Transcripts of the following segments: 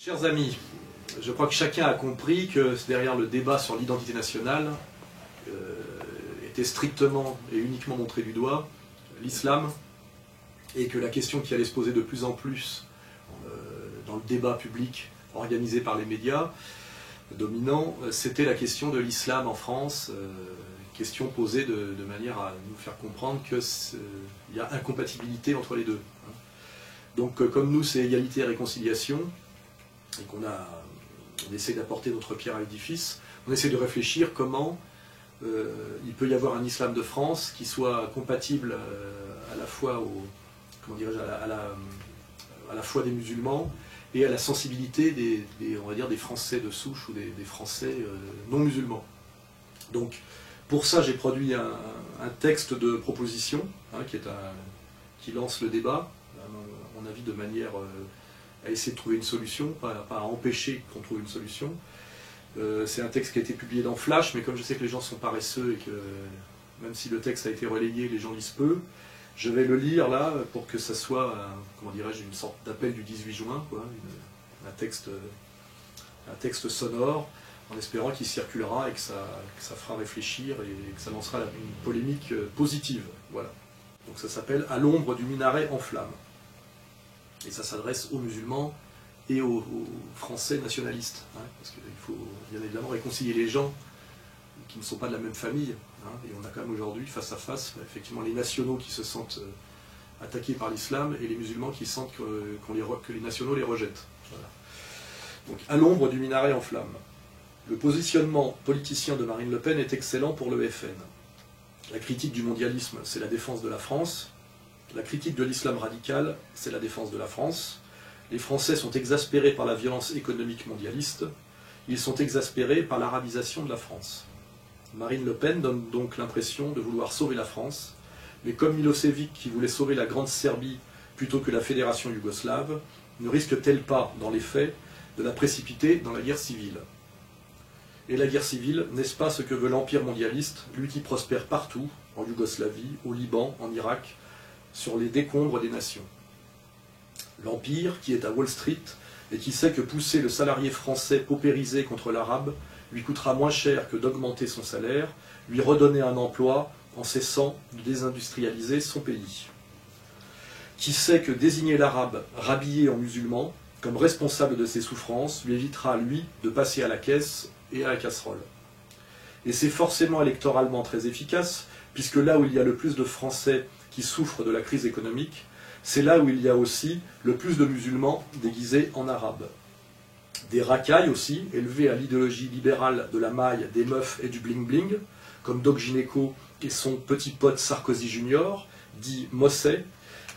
Chers amis, je crois que chacun a compris que derrière le débat sur l'identité nationale était strictement et uniquement montré du doigt l'islam, et que la question qui allait se poser de plus en plus dans le débat public organisé par les médias dominants, c'était la question de l'islam en France, question posée de manière à nous faire comprendre qu'il y a incompatibilité entre les deux. Donc comme nous c'est égalité et réconciliation, et qu'on essaie d'apporter notre pierre à l'édifice, on essaie de réfléchir comment il peut y avoir un islam de France qui soit compatible à la fois à la foi des musulmans et à la sensibilité on va dire des Français de souche ou des Français non musulmans. Donc pour ça j'ai produit un texte de proposition qui lance le débat, à mon avis de manière à essayer de trouver une solution, pas à empêcher qu'on trouve une solution. C'est un texte qui a été publié dans Flash, mais comme je sais que les gens sont paresseux et que même si le texte a été relayé, les gens lisent peu, je vais le lire là pour que ça soit, comment dirais-je, une sorte d'appel du 18 juin, quoi, un texte sonore, en espérant qu'il circulera et que ça fera réfléchir et que ça lancera une polémique positive. Voilà. Donc ça s'appelle « À l'ombre du minaret en flammes ». Et ça s'adresse aux musulmans et aux Français nationalistes, parce qu'il faut bien évidemment réconcilier les gens qui ne sont pas de la même famille, et on a quand même aujourd'hui face à face effectivement les nationaux qui se sentent attaqués par l'islam et les musulmans qui sentent que les nationaux les rejettent. Voilà. Donc à l'ombre du minaret en flammes. Le positionnement politicien de Marine Le Pen est excellent pour le FN. La critique du mondialisme, c'est la défense de la France. La critique de l'islam radical, c'est la défense de la France. Les Français sont exaspérés par la violence économique mondialiste. Ils sont exaspérés par l'arabisation de la France. Marine Le Pen donne donc l'impression de vouloir sauver la France, mais comme Milosevic qui voulait sauver la Grande Serbie plutôt que la Fédération yougoslave, ne risque-t-elle pas, dans les faits, de la précipiter dans la guerre civile? Et la guerre civile, n'est-ce pas ce que veut l'empire mondialiste, lui qui prospère partout, en Yougoslavie, au Liban, en Irak, sur les décombres des nations? L'empire qui est à Wall Street et qui sait que pousser le salarié français paupérisé contre l'arabe lui coûtera moins cher que d'augmenter son salaire, lui redonner un emploi en cessant de désindustrialiser son pays. Qui sait que désigner l'arabe rhabillé en musulman comme responsable de ses souffrances lui évitera, lui, de passer à la caisse et à la casserole. Et c'est forcément électoralement très efficace, puisque là où il y a le plus de Français qui souffrent de la crise économique, c'est là où il y a aussi le plus de musulmans déguisés en arabes. Des racailles aussi, élevés à l'idéologie libérale de la maille, des meufs et du bling-bling, comme Doc Gineco et son petit pote Sarkozy Junior, dit Mosset,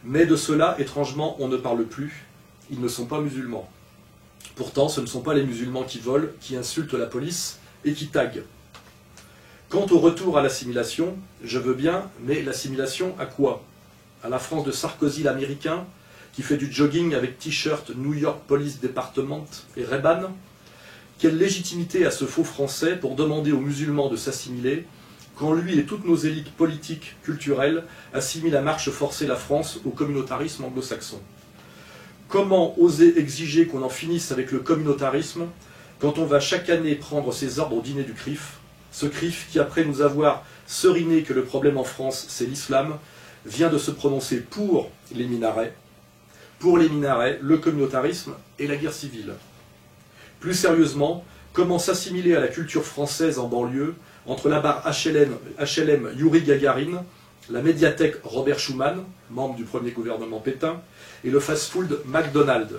mais de cela, étrangement, on ne parle plus, ils ne sont pas musulmans. Pourtant, ce ne sont pas les musulmans qui volent, qui insultent la police et qui taguent. Quant au retour à l'assimilation, je veux bien, mais l'assimilation à quoi? À la France de Sarkozy l'américain, qui fait du jogging avec t-shirt New York Police Department et Ray-Ban? Quelle légitimité a ce faux français pour demander aux musulmans de s'assimiler, quand lui et toutes nos élites politiques, culturelles, assimilent à marche forcée la France au communautarisme anglo-saxon? Comment oser exiger qu'on en finisse avec le communautarisme quand on va chaque année prendre ses ordres au dîner du CRIF, ce CRIF qui, après nous avoir seriné que le problème en France, c'est l'islam, vient de se prononcer pour les minarets, le communautarisme et la guerre civile. Plus sérieusement, comment s'assimiler à la culture française en banlieue entre la barre HLM Yuri Gagarin, la médiathèque Robert Schuman, membre du premier gouvernement Pétain, et le fast-food McDonald's?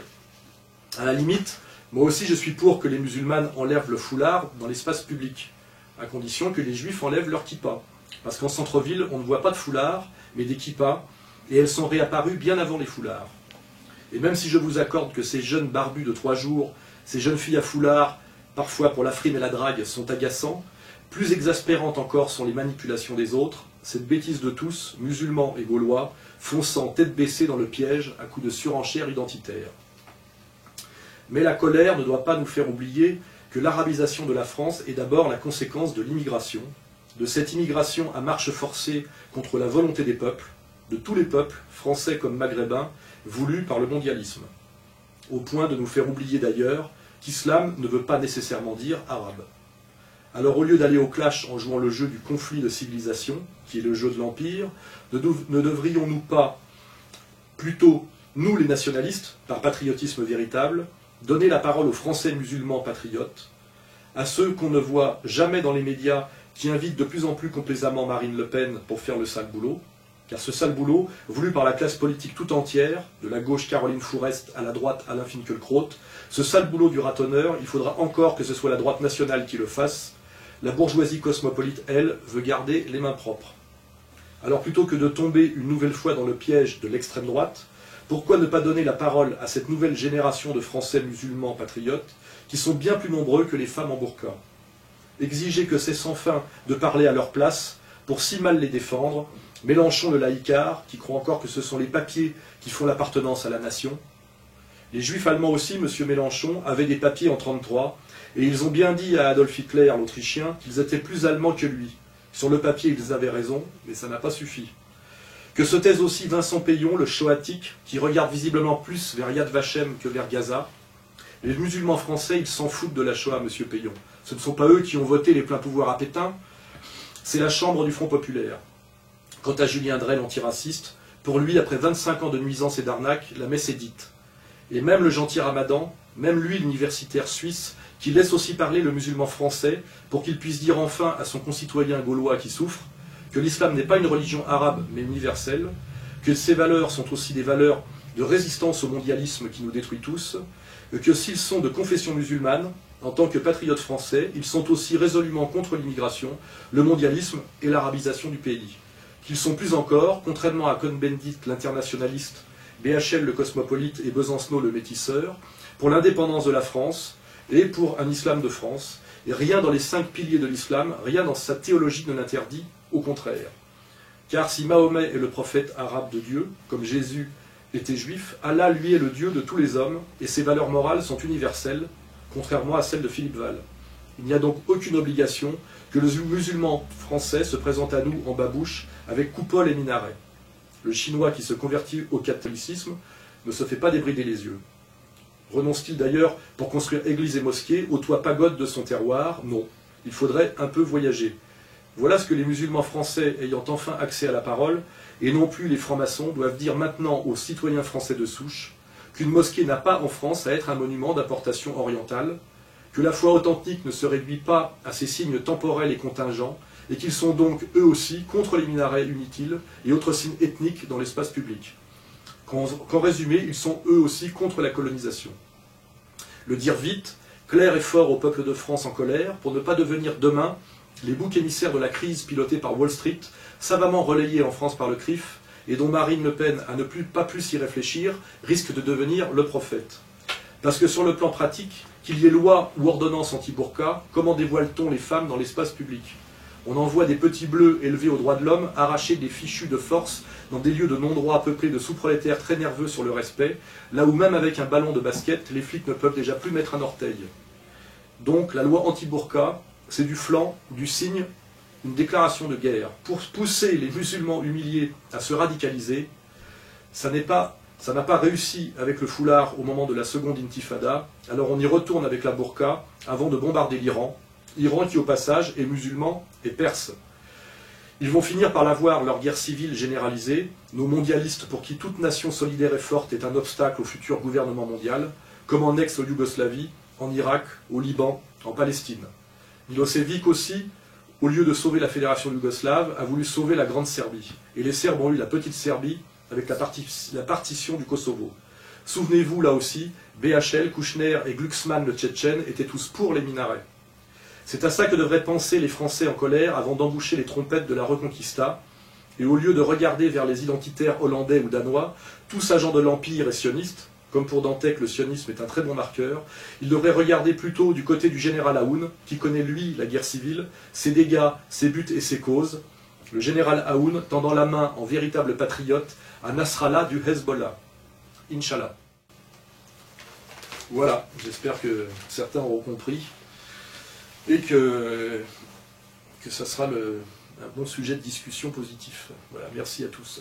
À la limite, moi aussi je suis pour que les musulmanes enlèvent le foulard dans l'espace public, à condition que les juifs enlèvent leur kippa. Parce qu'en centre-ville, on ne voit pas de foulard, mais des kippas, et elles sont réapparues bien avant les foulards. Et même si je vous accorde que ces jeunes barbus de 3 jours, ces jeunes filles à foulard, parfois pour la frime et la drague, sont agaçants, plus exaspérantes encore sont les manipulations des autres, cette bêtise de tous, musulmans et gaulois, fonçant tête baissée dans le piège à coups de surenchère identitaire. Mais la colère ne doit pas nous faire oublier que l'arabisation de la France est d'abord la conséquence de l'immigration, de cette immigration à marche forcée contre la volonté des peuples, de tous les peuples, français comme maghrébins, voulus par le mondialisme. au point de nous faire oublier d'ailleurs qu'islam ne veut pas nécessairement dire arabe. Alors au lieu d'aller au clash en jouant le jeu du conflit de civilisation, qui est le jeu de l'Empire, ne devrions-nous pas, plutôt, nous les nationalistes, par patriotisme véritable, donner la parole aux Français musulmans patriotes, à ceux qu'on ne voit jamais dans les médias qui invitent de plus en plus complaisamment Marine Le Pen pour faire le sale boulot, car ce sale boulot, voulu par la classe politique tout entière, de la gauche Caroline Fourest à la droite Alain Finkielkraut, ce sale boulot du ratonneur, il faudra encore que ce soit la droite nationale qui le fasse. La bourgeoisie cosmopolite, elle, veut garder les mains propres. Alors plutôt que de tomber une nouvelle fois dans le piège de l'extrême droite, pourquoi ne pas donner la parole à cette nouvelle génération de Français musulmans patriotes qui sont bien plus nombreux que les femmes en burqa? Exiger que c'est sans fin de parler à leur place pour si mal les défendre, Mélenchon le laïcard, qui croit encore que ce sont les papiers qui font l'appartenance à la nation. Les juifs allemands aussi, M. Mélenchon, avaient des papiers en 1933, et ils ont bien dit à Adolf Hitler, l'Autrichien, qu'ils étaient plus allemands que lui. Sur le papier, ils avaient raison, mais ça n'a pas suffi. Que se taise aussi Vincent Payon, le shoatique, qui regarde visiblement plus vers Yad Vashem que vers Gaza. Les musulmans français, ils s'en foutent de la Shoah, M. Payon. Ce ne sont pas eux qui ont voté les pleins pouvoirs à Pétain, c'est la Chambre du Front Populaire. Quant à Julien Drey, l'antiraciste, pour lui, après 25 ans de nuisances et d'arnaques, la messe est dite. Et même le gentil Ramadan, même lui, l'universitaire suisse, qui laisse aussi parler le musulman français pour qu'il puisse dire enfin à son concitoyen gaulois qui souffre que l'islam n'est pas une religion arabe mais universelle, que ses valeurs sont aussi des valeurs de résistance au mondialisme qui nous détruit tous, que s'ils sont de confession musulmane, en tant que patriotes français, ils sont aussi résolument contre l'immigration, le mondialisme et l'arabisation du pays. Qu'ils sont plus encore, contrairement à Cohn-Bendit, l'internationaliste, BHL le cosmopolite et Besancenot le métisseur, pour l'indépendance de la France et pour un islam de France, et rien dans les 5 piliers de l'islam, rien dans sa théologie ne l'interdit, au contraire. Car si Mahomet est le prophète arabe de Dieu, comme Jésus était juif, Allah lui est le Dieu de tous les hommes, et ses valeurs morales sont universelles, contrairement à celles de Philippe Val. Il n'y a donc aucune obligation que le musulman français se présente à nous en babouche avec coupole et minaret. Le chinois qui se convertit au catholicisme ne se fait pas débrider les yeux. Renonce-t-il d'ailleurs pour construire églises et mosquées au toit pagode de son terroir? Non. Il faudrait un peu voyager. Voilà ce que les musulmans français ayant enfin accès à la parole, et non plus les francs-maçons, doivent dire maintenant aux citoyens français de souche qu'une mosquée n'a pas en France à être un monument d'importation orientale, que la foi authentique ne se réduit pas à ces signes temporels et contingents, et qu'ils sont donc eux aussi contre les minarets inutiles et autres signes ethniques dans l'espace public. Qu'en résumé, ils sont eux aussi contre la colonisation. Le dire vite, clair et fort au peuple de France en colère, pour ne pas devenir demain les boucs émissaires de la crise pilotée par Wall Street, savamment relayés en France par le CRIF, et dont Marine Le Pen, à ne pas plus y réfléchir, risque de devenir le prophète. Parce que sur le plan pratique, qu'il y ait loi ou ordonnance anti-burqa, comment dévoile-t-on les femmes dans l'espace public? On envoie des petits bleus élevés aux droits de l'homme, arracher des fichus de force dans des lieux de non-droit peuplés de sous-prolétaires très nerveux sur le respect, là où même avec un ballon de basket, les flics ne peuvent déjà plus mettre un orteil. Donc la loi anti-burqa, c'est du flanc, du signe, une déclaration de guerre. Pour pousser les musulmans humiliés à se radicaliser, ça n'a pas réussi avec le foulard au moment de la seconde intifada, alors on y retourne avec la burqa avant de bombarder l'Iran, Iran qui au passage est musulman et perse. Ils vont finir par l'avoir, leur guerre civile généralisée, nos mondialistes pour qui toute nation solidaire et forte est un obstacle au futur gouvernement mondial, comme en ex-Yougoslavie, en Irak, au Liban, en Palestine. Milosevic aussi, au lieu de sauver la fédération yougoslave, a voulu sauver la grande Serbie. Et les Serbes ont eu la petite Serbie avec la partition du Kosovo. Souvenez-vous là aussi, BHL, Kouchner et Glucksmann le Tchétchène étaient tous pour les minarets. C'est à ça que devraient penser les Français en colère avant d'emboucher les trompettes de la Reconquista, et au lieu de regarder vers les identitaires hollandais ou danois, tous agents de l'Empire et sionistes, comme pour Dantec le sionisme est un très bon marqueur, ils devraient regarder plutôt du côté du général Aoun, qui connaît lui la guerre civile, ses dégâts, ses buts et ses causes, le général Aoun tendant la main en véritable patriote à Nasrallah du Hezbollah. Inch'Allah. Voilà, j'espère que certains auront compris. Et que ça sera un bon sujet de discussion positif. Voilà, merci à tous.